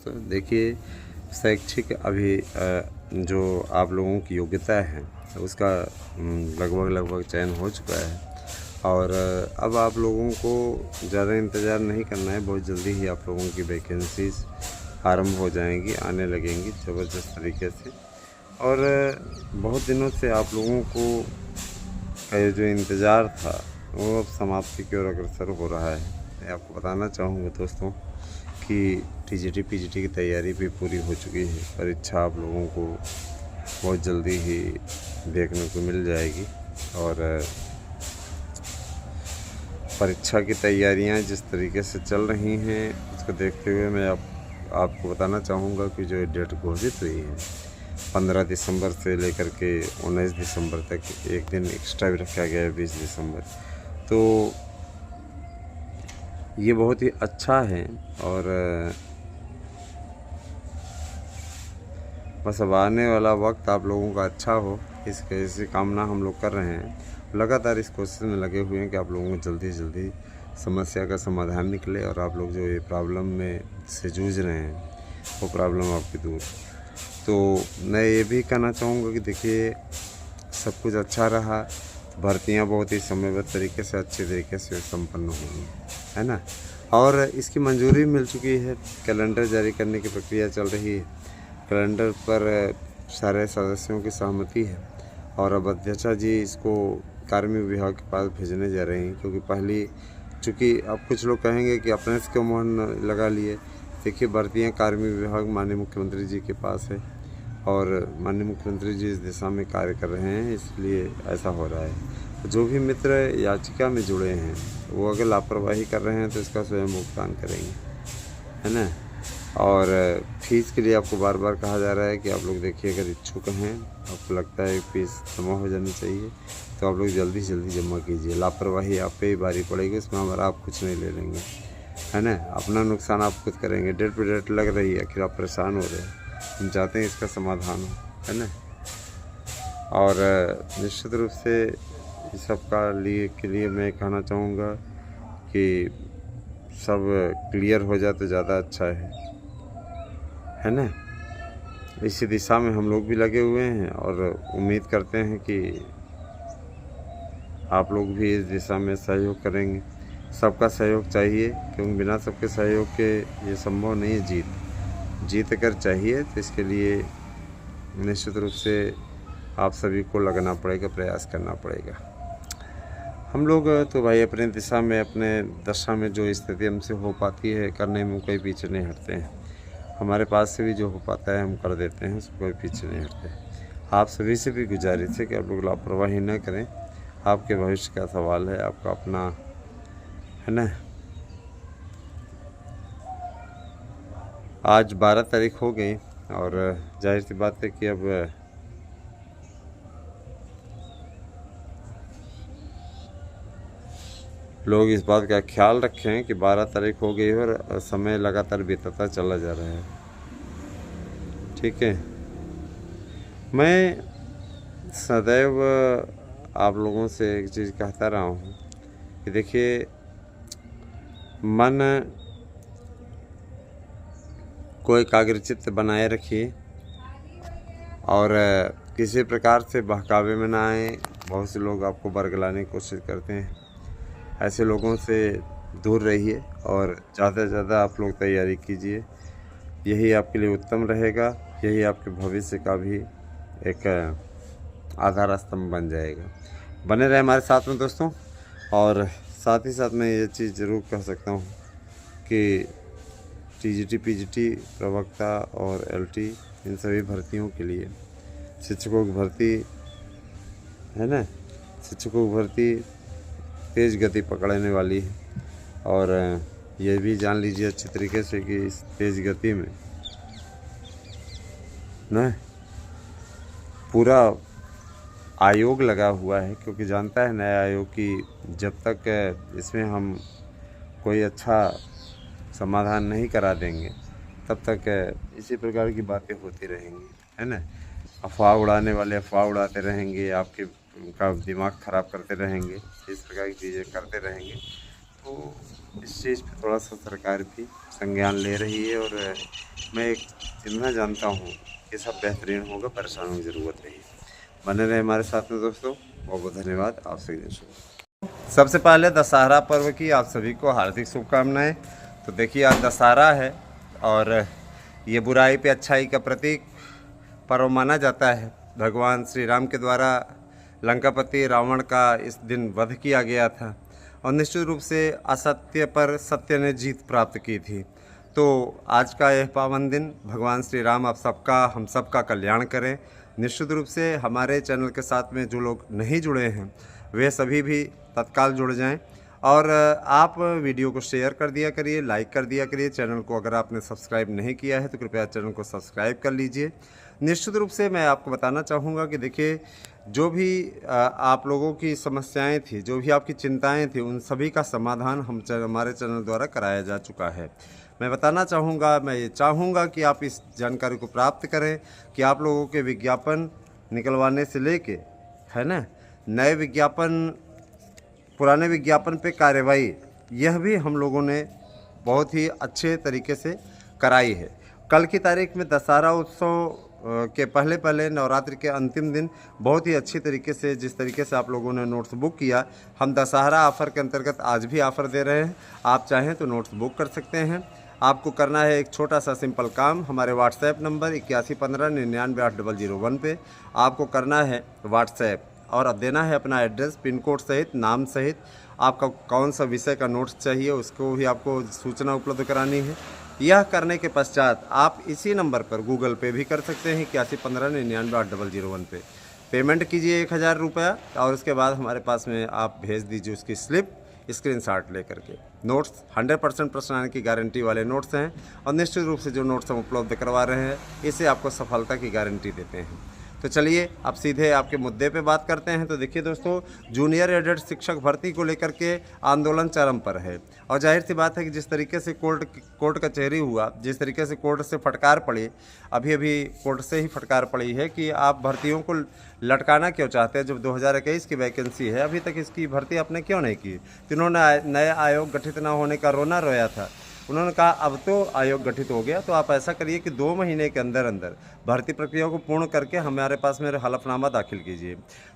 दोस्तों देखिए, शैक्षिक अभी जो आप लोगों की योग्यता है उसका लगभग चयन हो चुका है। और अब आप लोगों को ज़्यादा इंतज़ार नहीं करना है, बहुत जल्दी ही आप लोगों की वैकेंसीज आरंभ हो जाएंगी, आने लगेंगी ज़बरदस्त तरीके से। और बहुत दिनों से आप लोगों को का ये जो इंतज़ार था वो अब समाप्ति की ओर अग्रसर हो रहा है। मैं आपको बताना चाहूँगा दोस्तों कि टीजीटी पीजीटी की तैयारी भी पूरी हो चुकी है। परीक्षा आप लोगों को बहुत जल्दी ही देखने को मिल जाएगी। और परीक्षा की तैयारियां जिस तरीके से चल रही हैं उसको देखते हुए मैं आपको बताना चाहूँगा कि जो डेट घोषित हुई है 15 दिसंबर से लेकर के 19 दिसंबर तक, एक दिन एक्स्ट्रा भी रखा गया है 20 दिसंबर। तो ये बहुत ही अच्छा है। और बस अब आने वाला वक्त आप लोगों का अच्छा हो, इसकी कामना हम लोग कर रहे हैं। लगातार इस कोशिश में लगे हुए हैं कि आप लोगों को जल्दी से जल्दी समस्या का समाधान निकले और आप लोग जो ये प्रॉब्लम में से जूझ रहे हैं वो प्रॉब्लम आपकी दूर। तो मैं ये भी कहना चाहूँगा कि देखिए, सब कुछ अच्छा रहा, भर्तियाँ बहुत ही समयबद्ध तरीके से अच्छे तरीके से संपन्न होंगी, है ना। और इसकी मंजूरी मिल चुकी है, कैलेंडर जारी करने की प्रक्रिया चल रही है। कैलेंडर पर सारे सदस्यों की सहमति है और अब अध्यक्षा जी इसको कार्मिक विभाग के पास भेजने जा रहे हैं। क्योंकि पहली चूँकि अब कुछ लोग कहेंगे कि अपने से क्यों मोहर लगा लिए। देखिए, भर्तियाँ कार्मिक विभाग माननीय मुख्यमंत्री जी के पास है और माननीय मुख्यमंत्री जी इस दिशा में कार्य कर रहे हैं, इसलिए ऐसा हो रहा है। जो भी मित्र याचिका में जुड़े हैं वो अगर लापरवाही कर रहे हैं तो इसका स्वयं भुगतान करेंगे, है ना। और फीस के लिए आपको बार बार कहा जा रहा है कि आप लोग देखिए, अगर इच्छुक हैं, आपको लगता है फीस जमा हो जानी चाहिए तो आप लोग जल्दी से जल्दी जमा कीजिए। लापरवाही आप पे ही भारी पड़ेगी, उसमें हमारा आप कुछ नहीं ले लेंगे, है ना। अपना नुकसान आप खुद करेंगे। डेट पे डेट लग रही है, आखिर आप परेशान हो रहे हैं, हम चाहते हैं इसका समाधान हो, है ना। और निश्चित रूप से इस सब के लिए मैं कहना चाहूँगा कि सब क्लियर हो जाए तो ज़्यादा अच्छा है ना। इसी दिशा में हम लोग भी लगे हुए हैं और उम्मीद करते हैं कि आप लोग भी इस दिशा में सहयोग करेंगे। सबका सहयोग चाहिए, क्योंकि बिना सबके सहयोग के ये संभव नहीं है। जीत अगर चाहिए तो इसके लिए निश्चित रूप से आप सभी को लगना पड़ेगा, प्रयास करना पड़ेगा। हम लोग तो भाई अपने दिशा में, अपने दशा में जो स्थिति हमसे हो पाती है करने में कोई पीछे नहीं हटते हैं। हमारे पास से भी जो हो पाता है हम कर देते हैं, उसको कोई पीछे नहीं हटते। आप सभी से भी गुजारिश है कि आप लोग लापरवाही न करें। आपके भविष्य का सवाल है, आपका अपना, है ना। आज 12 तारीख हो गई और जाहिर सी बात है कि अब लोग इस बात का ख्याल रखें कि 12 तारीख हो गई और समय लगातार बीतता चला जा रहा है। ठीक है, मैं सदैव आप लोगों से एक चीज़ कहता रहा हूँ कि देखिए, मन को एकाग्रचित्त बनाए रखिए और किसी प्रकार से बहकावे में ना आए। बहुत से लोग आपको बरगलाने की कोशिश करते हैं, ऐसे लोगों से दूर रहिए और ज़्यादा से ज़्यादा आप लोग तैयारी कीजिए। यही आपके लिए उत्तम रहेगा, यही आपके भविष्य का भी एक आधार स्तंभ बन जाएगा। बने रहे हमारे साथ में दोस्तों। और साथ ही साथ मैं ये चीज़ ज़रूर कह सकता हूँ कि टीजीटी पीजीटी प्रवक्ता और एलटी इन सभी भर्तियों के लिए शिक्षकों की भर्ती, है ना, शिक्षकों की भर्ती तेज़ गति पकड़ने वाली है। और ये भी जान लीजिए अच्छी तरीके से कि इस तेज़ गति में ना पूरा आयोग लगा हुआ है, क्योंकि जानता है नया आयोग कि जब तक इसमें हम कोई अच्छा समाधान नहीं करा देंगे तब तक इसी प्रकार की बातें होती रहेंगी, है ना। अफवाह उड़ाने वाले अफवाह उड़ाते रहेंगे, आपके का दिमाग ख़राब करते रहेंगे, इस प्रकार की चीज़ें करते रहेंगे। तो इस चीज़ पे थोड़ा सा सरकार भी संज्ञान ले रही है और मैं एक जितना जानता हूँ ये सब बेहतरीन होगा, परेशान होने की ज़रूरत नहीं। बने रहे हमारे साथ में दोस्तों। बहुत बहुत धन्यवाद। आपसे दिन शुभ। सबसे पहले दशहरा पर्व की आप सभी को हार्दिक शुभकामनाएं। तो देखिए आज दशहरा है और ये बुराई पे अच्छाई का प्रतीक पर्व माना जाता है। भगवान श्री राम के द्वारा लंकापति रावण का इस दिन वध किया गया था और निश्चित रूप से असत्य पर सत्य ने जीत प्राप्त की थी। तो आज का यह पावन दिन भगवान श्री राम आप सबका हम सबका कल्याण करें। निश्चित रूप से हमारे चैनल के साथ में जो लोग नहीं जुड़े हैं वे सभी भी तत्काल जुड़ जाएं और आप वीडियो को शेयर कर दिया करिए, लाइक कर दिया करिए। चैनल को अगर आपने सब्सक्राइब नहीं किया है तो कृपया चैनल को सब्सक्राइब कर लीजिए। निश्चित रूप से मैं आपको बताना चाहूँगा कि देखिए जो भी आप लोगों की समस्याएं थी, जो भी आपकी चिंताएं थी, उन सभी का समाधान हमारे चैनल द्वारा कराया जा चुका है। मैं बताना चाहूँगा, मैं ये चाहूँगा कि आप इस जानकारी को प्राप्त करें कि आप लोगों के विज्ञापन निकलवाने से लेके, है ना, नए विज्ञापन, पुराने विज्ञापन पे कार्रवाई, यह भी हम लोगों ने बहुत ही अच्छे तरीके से कराई है। कल की तारीख में दशहरा उत्सव के पहले नवरात्रि के अंतिम दिन बहुत ही अच्छी तरीके से, जिस तरीके से आप लोगों ने नोट्स बुक किया, हम दशहरा ऑफ़र के अंतर्गत आज भी ऑफ़र दे रहे हैं। आप चाहें तो नोट्स बुक कर सकते हैं। आपको करना है एक छोटा सा सिंपल काम, हमारे व्हाट्सएप नंबर 8115998001 पे आपको करना है व्हाट्सएप और अब देना है अपना एड्रेस, पिन कोड सहित, नाम सहित, आपका कौन सा विषय का नोट्स चाहिए उसको भी आपको सूचना उपलब्ध करानी है। यह करने के पश्चात आप इसी नंबर पर गूगल पे भी कर सकते हैं 8115998001 पे पेमेंट कीजिए 1000 रुपया और उसके बाद हमारे पास में आप भेज दीजिए उसकी स्लिप स्क्रीनशॉट लेकर के। नोट्स 100% प्रश्न आने की गारंटी वाले नोट्स हैं और निश्चित रूप से जो नोट्स हम उपलब्ध करवा रहे हैं इससे आपको सफलता की गारंटी देते हैं। तो चलिए अब सीधे आपके मुद्दे पे बात करते हैं। तो देखिए दोस्तों, जूनियर एडेड शिक्षक भर्ती को लेकर के आंदोलन चरम पर है और जाहिर सी बात है कि जिस तरीके से कोर्ट कचहरी हुआ, जिस तरीके से कोर्ट से फटकार पड़ी, अभी कोर्ट से ही फटकार पड़ी है कि आप भर्तियों को लटकाना क्यों चाहते हैं। जब 2021 की वैकेंसी है, अभी तक इसकी भर्ती आपने क्यों नहीं की। तो इन्होंने नए आयोग गठित न होने का रोना रोया था। उन्होंने कहा अब तो आयोग गठित हो गया, तो आप ऐसा करिए कि 2 महीने के अंदर अंदर भर्ती प्रक्रिया को पूर्ण करके हमारे पास में हलफनामा दाखिल कीजिए।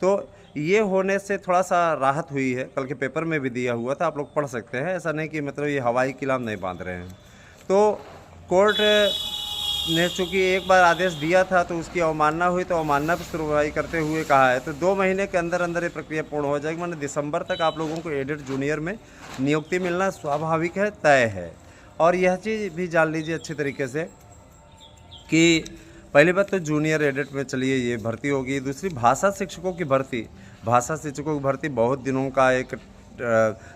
तो ये होने से थोड़ा सा राहत हुई है। कल के पेपर में भी दिया हुआ था, आप लोग पढ़ सकते हैं। ऐसा नहीं कि मतलब ये हवाई किलाम नहीं बांध रहे हैं। तो कोर्ट ने चूँकि एक बार आदेश दिया था तो उसकी अवमानना हुई, तो अवमानना पर सुनवाई करते हुए कहा है तो 2 महीने के अंदर अंदर ये प्रक्रिया पूर्ण हो जाएगी। मैंने दिसंबर तक आप लोगों को एडेड जूनियर में नियुक्ति मिलना स्वाभाविक है, तय है। और यह चीज़ भी जान लीजिए अच्छे तरीके से कि पहली बात तो जूनियर एडेड में चलिए ये भर्ती होगी। दूसरी भाषा शिक्षकों की भर्ती, भाषा शिक्षकों की भर्ती बहुत दिनों का एक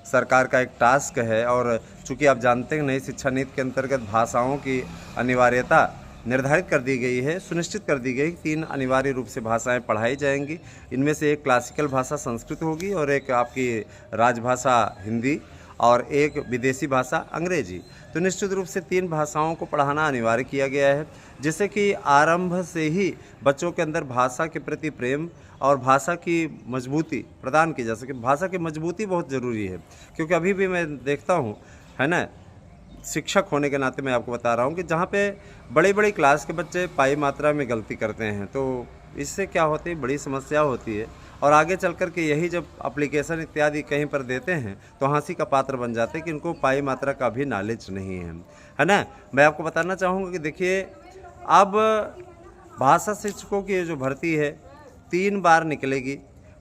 सरकार का एक टास्क है और चूँकि आप जानते हैं नई शिक्षा नीति के अंतर्गत भाषाओं की अनिवार्यता निर्धारित कर दी गई है, सुनिश्चित कर दी गई। 3 अनिवार्य रूप से भाषाएं पढ़ाई जाएंगी। इनमें से एक क्लासिकल भाषा संस्कृत होगी और एक आपकी राजभाषा हिंदी और एक विदेशी भाषा अंग्रेजी। तो निश्चित रूप से 3 भाषाओं को पढ़ाना अनिवार्य किया गया है, जिससे कि आरंभ से ही बच्चों के अंदर भाषा के प्रति प्रेम और भाषा की मजबूती प्रदान की जा सके। भाषा की मजबूती बहुत ज़रूरी है, क्योंकि अभी भी मैं देखता हूँ, है ना, शिक्षक होने के नाते मैं आपको बता रहा हूँ कि जहाँ पे बड़ी क्लास के बच्चे पाई मात्रा में गलती करते हैं तो इससे क्या होती है, बड़ी समस्या होती है। और आगे चल कर के यही जब एप्लीकेशन इत्यादि कहीं पर देते हैं तो हंसी का पात्र बन जाते हैं कि इनको पाई मात्रा का भी नॉलेज नहीं है ना। मैं आपको बताना चाहूँगा कि देखिए अब भाषा शिक्षकों की जो भर्ती है 3 बार निकलेगी।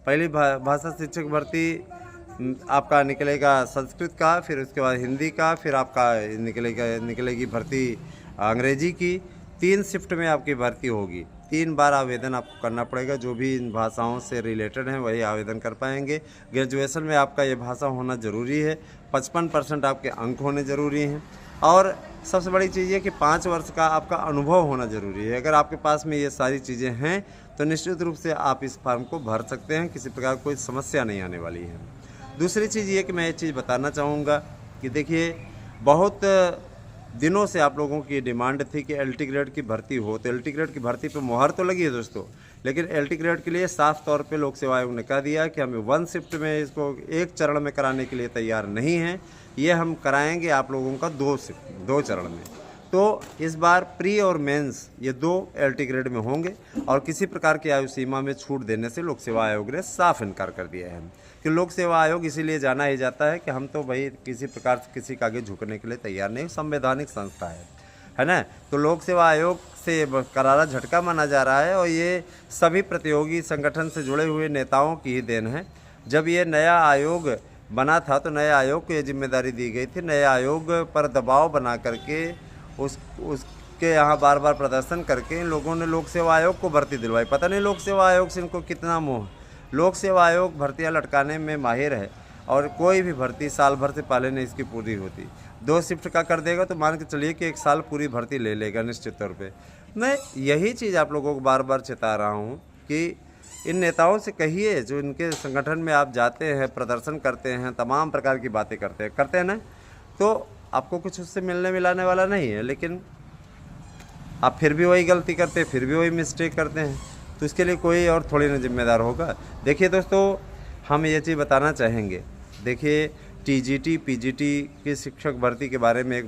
पहली भाषा शिक्षक भर्ती आपका निकलेगा संस्कृत का, फिर उसके बाद हिंदी का, फिर आपका निकलेगी भर्ती अंग्रेजी की। 3 शिफ्ट में आपकी भर्ती होगी। 3 बार आवेदन आपको करना पड़ेगा। जो भी इन भाषाओं से रिलेटेड हैं वही आवेदन कर पाएंगे। ग्रेजुएशन में आपका ये भाषा होना ज़रूरी है। 55% आपके अंक होने ज़रूरी हैं और सबसे बड़ी चीज़ ये कि 5 वर्ष का आपका अनुभव होना ज़रूरी है। अगर आपके पास में ये सारी चीज़ें हैं तो निश्चित रूप से आप इस फॉर्म को भर सकते हैं, किसी प्रकार कोई समस्या नहीं आने वाली है। दूसरी चीज़ ये कि मैं ये चीज़ बताना चाहूँगा कि देखिए बहुत दिनों से आप लोगों की डिमांड थी कि LT ग्रेड की भर्ती हो, तो LT ग्रेड की भर्ती पे मुहर तो लगी है दोस्तों, लेकिन LT ग्रेड के लिए साफ तौर पे लोक सेवा आयोग ने कह दिया कि हम 1 शिफ्ट में इसको एक चरण में कराने के लिए तैयार नहीं हैं, ये हम कराएंगे आप लोगों का 2 चरण में। तो इस बार प्री और मेंस ये 2 LT ग्रेड में होंगे और किसी प्रकार की आयु सीमा में छूट देने से लोक सेवा आयोग ने साफ इनकार कर दिया है कि लोक सेवा आयोग इसीलिए जाना ही जाता है कि हम तो भाई किसी प्रकार से किसी के आगे झुकने के लिए तैयार नहीं, संवैधानिक संस्था है ना। तो लोक सेवा आयोग से करारा झटका माना जा रहा है और ये सभी प्रतियोगी संगठन से जुड़े हुए नेताओं की ही देन है। जब ये नया आयोग बना था तो नए आयोग को ये जिम्मेदारी दी गई थी, नए आयोग पर दबाव बना करके उसके यहाँ बार बार प्रदर्शन करके इन लोगों ने लोक सेवा आयोग को भर्ती दिलवाई। पता नहीं लोक सेवा आयोग से इनको कितना मोह। लोक सेवा आयोग भर्तियाँ लटकाने में माहिर है और कोई भी भर्ती साल भर से पहले नहीं इसकी पूरी होती। 2 शिफ्ट का कर देगा तो मान के चलिए कि 1 साल पूरी भर्ती ले लेगा निश्चित तौर पे। मैं यही चीज़ आप लोगों को बार बार चेता रहा हूँ कि इन नेताओं से कहिए, जो इनके संगठन में आप जाते हैं, प्रदर्शन करते हैं, तमाम प्रकार की बातें करते हैं ना, तो आपको कुछ उससे मिलने मिलाने वाला नहीं है, लेकिन आप फिर भी वही गलती करते हैं, फिर भी वही मिस्टेक करते हैं। तो इसके लिए कोई और थोड़ी ना जिम्मेदार होगा। देखिए दोस्तों, हम ये चीज़ बताना चाहेंगे। देखिए TGT PGT की शिक्षक भर्ती के बारे में एक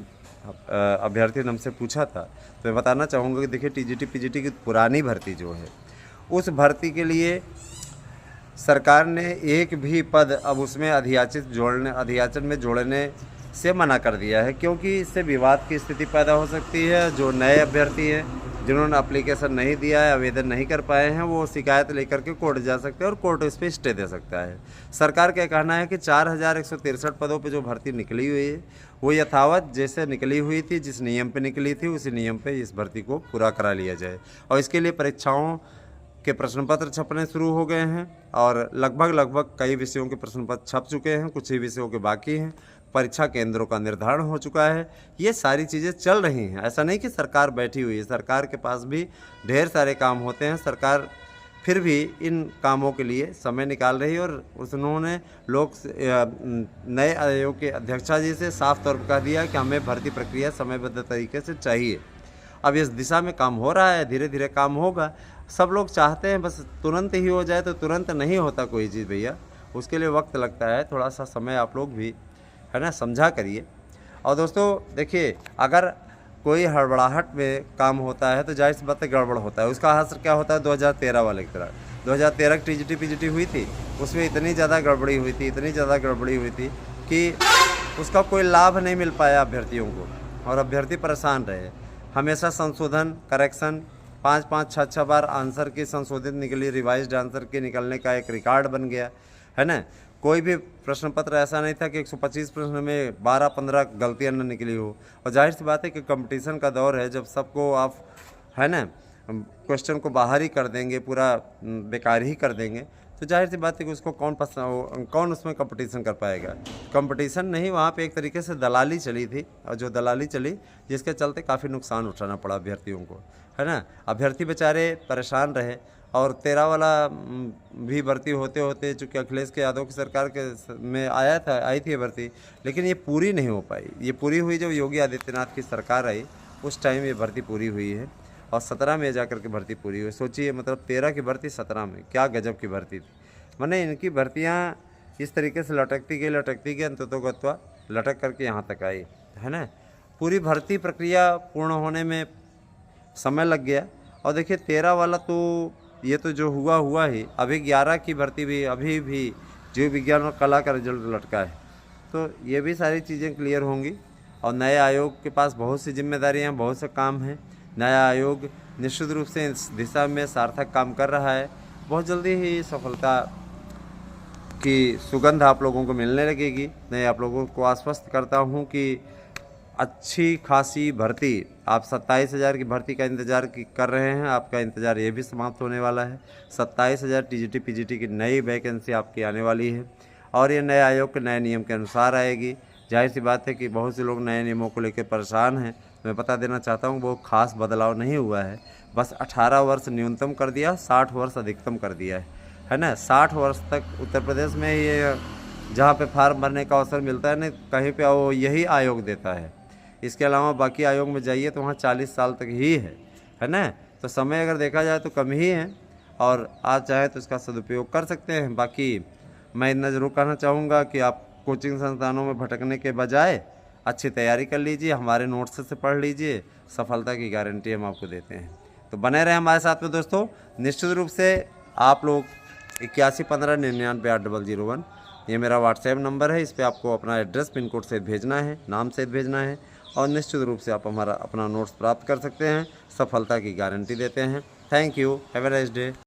अभ्यर्थी ने हमसे पूछा था, तो मैं बताना चाहूँगा कि देखिए TGT PGT की पुरानी भर्ती जो है, उस भर्ती के लिए सरकार ने एक भी पद अब उसमें अधियाचन में जोड़ने से मना कर दिया है, क्योंकि इससे विवाद की स्थिति पैदा हो सकती है। जो नए अभ्यर्थी हैं जिन्होंने एप्लीकेशन नहीं दिया है, आवेदन नहीं कर पाए हैं, वो शिकायत लेकर के कोर्ट जा सकते हैं और कोर्ट इस पर स्टे दे सकता है। सरकार का कहना है कि 4163 पदों पे जो भर्ती निकली हुई है वो यथावत जैसे निकली हुई थी, जिस नियम पे निकली थी उसी नियम पे इस भर्ती को पूरा करा लिया जाए। और इसके लिए परीक्षाओं के प्रश्न पत्र छपने शुरू हो गए हैं और लगभग कई विषयों के प्रश्न पत्र छप चुके हैं, कुछ ही विषयों के बाकी हैं। परीक्षा केंद्रों का निर्धारण हो चुका है। ये सारी चीज़ें चल रही हैं। ऐसा नहीं कि सरकार बैठी हुई है, सरकार के पास भी ढेर सारे काम होते हैं। सरकार फिर भी इन कामों के लिए समय निकाल रही है और उन्होंने नए आयोग के अध्यक्षा जी से साफ तौर पर कह दिया कि हमें भर्ती प्रक्रिया समयबद्ध तरीके से चाहिए। अब इस दिशा में काम हो रहा है, धीरे धीरे काम होगा। सब लोग चाहते हैं बस तुरंत ही हो जाए, तो तुरंत नहीं होता कोई चीज़ भैया, उसके लिए वक्त लगता है। थोड़ा सा समय आप लोग भी है ना समझा करिए। और दोस्तों देखिए, अगर कोई हड़बड़ाहट में काम होता है तो जाहिर सी बात है गड़बड़ होता है। उसका असर क्या होता है 2013 वाले की तरह। 2013 की TGT PGT हुई थी, उसमें इतनी ज़्यादा गड़बड़ी हुई थी कि उसका कोई लाभ नहीं मिल पाया अभ्यर्थियों को और अभ्यर्थी परेशान रहे। हमेशा संशोधन, करेक्शन, 5-5, 6-6 बार आंसर की संशोधित निकली, रिवाइज्ड आंसर के निकलने का एक रिकॉर्ड बन गया है ना। कोई भी प्रश्न पत्र ऐसा नहीं था कि 125 प्रश्न में 12-15 गलतियां न निकली हो। और जाहिर सी बात है कि कंपटीशन का दौर है, जब सबको आप है ना क्वेश्चन को बाहर ही कर देंगे, पूरा बेकार ही कर देंगे, तो जाहिर सी बात है कि उसको कौन उसमें कंपटीशन कर पाएगा। कंपटीशन नहीं, वहाँ पे एक तरीके से दलाली चली थी, और जो दलाली चली जिसके चलते काफ़ी नुकसान उठाना पड़ा अभ्यर्थियों को, है ना। अभ्यर्थी बेचारे परेशान रहे। और 13 वाला भी भर्ती होते होते चूँकि अखिलेश यादव की सरकार के में आई थी भर्ती, लेकिन ये पूरी नहीं हो पाई। ये पूरी हुई जब योगी आदित्यनाथ की सरकार आई, उस टाइम ये भर्ती पूरी हुई है और 17 में जा कर के भर्ती पूरी हुई। सोचिए, मतलब 13 की भर्ती 17 में, क्या गजब की भर्ती थी। मैंने इनकी भर्तियाँ इस तरीके से लटकती गई अंततोगत्वा लटक करके यहाँ तक आई, है ना। पूरी भर्ती प्रक्रिया पूर्ण होने में समय लग गया। और देखिए 13 वाला तो ये तो जो हुआ ही, अभी 11 की भर्ती भी अभी भी जीव विज्ञान और कला का रिजल्ट लटका है। तो ये भी सारी चीज़ें क्लियर होंगी और नए आयोग के पास बहुत सी जिम्मेदारियां, बहुत से काम हैं। नया आयोग निश्चित रूप से इस दिशा में सार्थक काम कर रहा है। बहुत जल्दी ही सफलता की सुगंध आप लोगों को मिलने लगेगी। मैं आप लोगों को आश्वस्त करता हूँ कि अच्छी खासी भर्ती, आप 27,000 की भर्ती का इंतज़ार कर रहे हैं, आपका इंतज़ार ये भी समाप्त होने वाला है। 27,000 TGT PGT की नई वैकेंसी आपकी आने वाली है और ये नए आयोग के नए नियम के अनुसार आएगी। जाहिर सी बात है कि बहुत से लोग नए नियमों को लेकर परेशान हैं। मैं बता देना चाहता हूँ वो खास बदलाव नहीं हुआ है, बस 18 वर्ष न्यूनतम कर दिया, 60 वर्ष अधिकतम कर दिया है ना। 60 वर्ष तक उत्तर प्रदेश में ये जहाँ पे फार्म भरने का अवसर मिलता है ना, कहीं पे वो यही आयोग देता है इसके अलावा बाकी आयोग में जाइए तो वहाँ 40 साल तक ही है ना। तो समय अगर देखा जाए तो कम ही है, और आप चाहे तो इसका सदुपयोग कर सकते हैं। बाकी मैं इतना ज़रूर कहना चाहूँगा कि आप कोचिंग संस्थानों में भटकने के बजाय अच्छी तैयारी कर लीजिए, हमारे नोट्स से पढ़ लीजिए, सफलता की गारंटी हम आपको देते हैं। तो बने रहें हमारे साथ में दोस्तों। निश्चित रूप से आप लोग 8115998001 ये मेरा व्हाट्सएप नंबर है। इस पर आपको अपना एड्रेस पिन कोड सहित भेजना है, नाम सहित भेजना है, और निश्चित रूप से आप हमारा अपना नोट्स प्राप्त कर सकते हैं। सफलता की गारंटी देते हैं। Thank you, have a nice day.